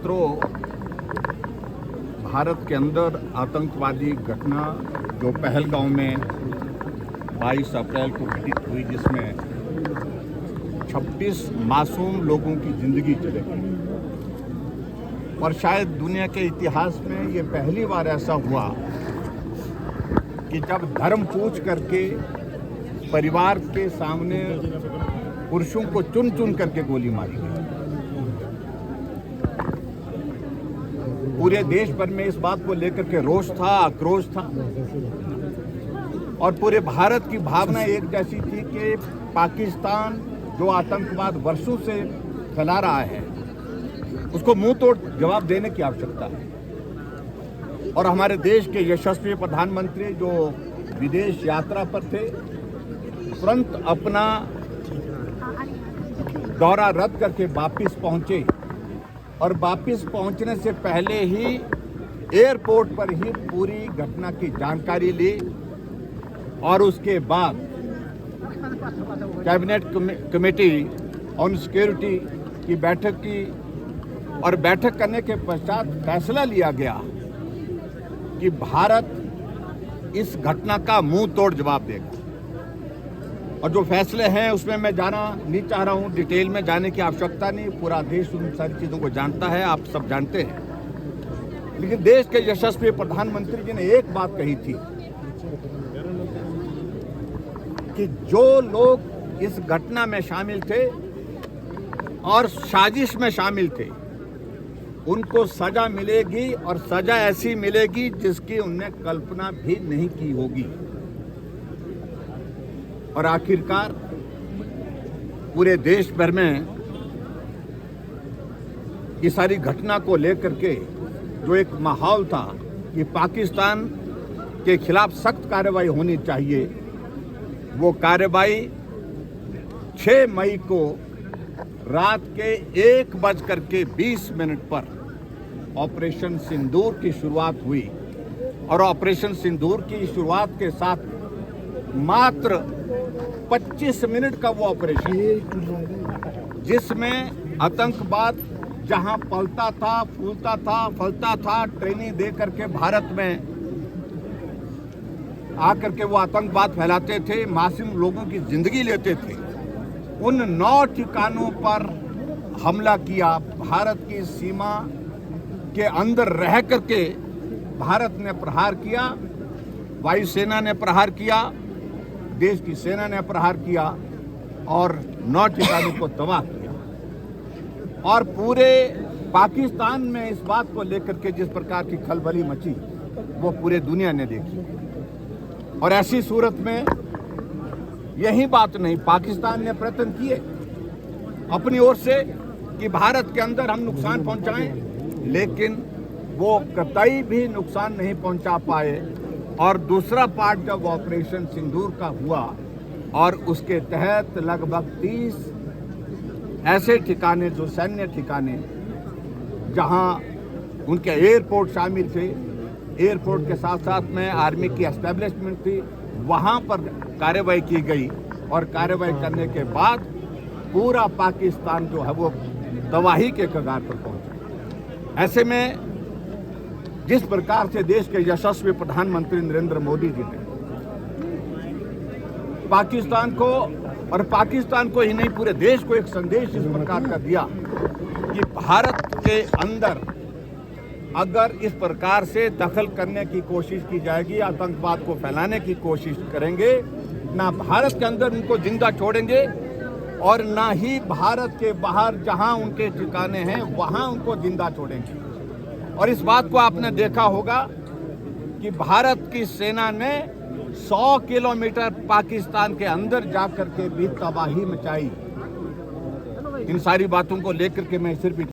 मित्रों, भारत के अंदर आतंकवादी घटना जो पहलगांव में 22 अप्रैल को घटित हुई, जिसमें 26 मासूम लोगों की जिंदगी चली गई, और शायद दुनिया के इतिहास में ये पहली बार ऐसा हुआ कि जब धर्म पूछ करके परिवार के सामने पुरुषों को चुन चुन करके गोली मारी गई। पूरे देश भर में इस बात को लेकर के रोष था, आक्रोश था, और पूरे भारत की भावना एक जैसी थी कि पाकिस्तान जो आतंकवाद वर्षों से फैला रहा है, उसको मुंह तोड़ जवाब देने की आवश्यकता है। और हमारे देश के यशस्वी प्रधानमंत्री जो विदेश यात्रा पर थे, तुरंत अपना दौरा रद्द करके वापिस पहुंचे, और वापिस पहुंचने से पहले ही एयरपोर्ट पर ही पूरी घटना की जानकारी ली, और उसके बाद कैबिनेट कमेटी ऑन सिक्योरिटी की बैठक की, और बैठक करने के पश्चात फैसला लिया गया कि भारत इस घटना का मुंह तोड़ जवाब देगा। और जो फैसले हैं उसमें मैं जाना नहीं चाह रहा हूं, डिटेल में जाने की आवश्यकता नहीं, पूरा देश उन सारी चीज़ों को जानता है, आप सब जानते हैं। लेकिन देश के यशस्वी प्रधानमंत्री जी ने एक बात कही थी कि जो लोग इस घटना में शामिल थे और साजिश में शामिल थे, उनको सजा मिलेगी, और सजा ऐसी मिलेगी जिसकी उन्हें कल्पना भी नहीं की होगी। और आखिरकार पूरे देश भर में इस सारी घटना को लेकर के जो एक माहौल था कि पाकिस्तान के खिलाफ सख्त कार्रवाई होनी चाहिए, वो कार्रवाई 6 मई को रात के 1:20 पर ऑपरेशन सिंदूर की शुरुआत हुई। और ऑपरेशन सिंदूर की शुरुआत के साथ मात्र 25 मिनट का वो ऑपरेशन, जिसमें आतंकवाद जहां पलता था, फूलता था, फलता था, ट्रेनिंग दे करके भारत में आकर के वो आतंकवाद फैलाते थे, मासूम लोगों की जिंदगी लेते थे, उन 9 ठिकानों पर हमला किया। भारत की सीमा के अंदर रह करके भारत ने प्रहार किया, वायुसेना ने प्रहार किया, देश की सेना ने प्रहार किया, और 9 ठिकानों को तबाह किया। और पूरे पाकिस्तान में इस बात को लेकर के जिस प्रकार की खलबली मची, वो पूरे दुनिया ने देखी। और ऐसी सूरत में यही बात नहीं, पाकिस्तान ने प्रयत्न किए अपनी ओर से कि भारत के अंदर हम नुकसान पहुंचाएं, लेकिन वो कतई भी नुकसान नहीं पहुंचा पाए। और दूसरा पार्ट जब ऑपरेशन सिंदूर का हुआ, और उसके तहत लगभग 30 ऐसे ठिकाने, जो सैन्य ठिकाने, जहां उनके एयरपोर्ट शामिल थे, एयरपोर्ट के साथ साथ में आर्मी की एस्टेब्लिशमेंट थी, वहां पर कार्रवाई की गई। और कार्रवाई करने के बाद पूरा पाकिस्तान जो है वो तबाही के कगार पर पहुंचा। ऐसे में जिस प्रकार से देश के यशस्वी प्रधानमंत्री नरेंद्र मोदी जी ने पाकिस्तान को, और पाकिस्तान को ही नहीं पूरे देश को एक संदेश इस प्रकार का दिया कि भारत के अंदर अगर इस प्रकार से दखल करने की कोशिश की जाएगी, आतंकवाद को फैलाने की कोशिश करेंगे, ना भारत के अंदर उनको जिंदा छोड़ेंगे, और ना ही भारत के बाहर जहां उनके ठिकाने हैं वहां उनको जिंदा छोड़ेंगे। और इस बात को आपने देखा होगा कि भारत की सेना ने 100 किलोमीटर पाकिस्तान के अंदर जाकर के भी तबाही मचाई। इन सारी बातों को लेकर के मैं सिर्फ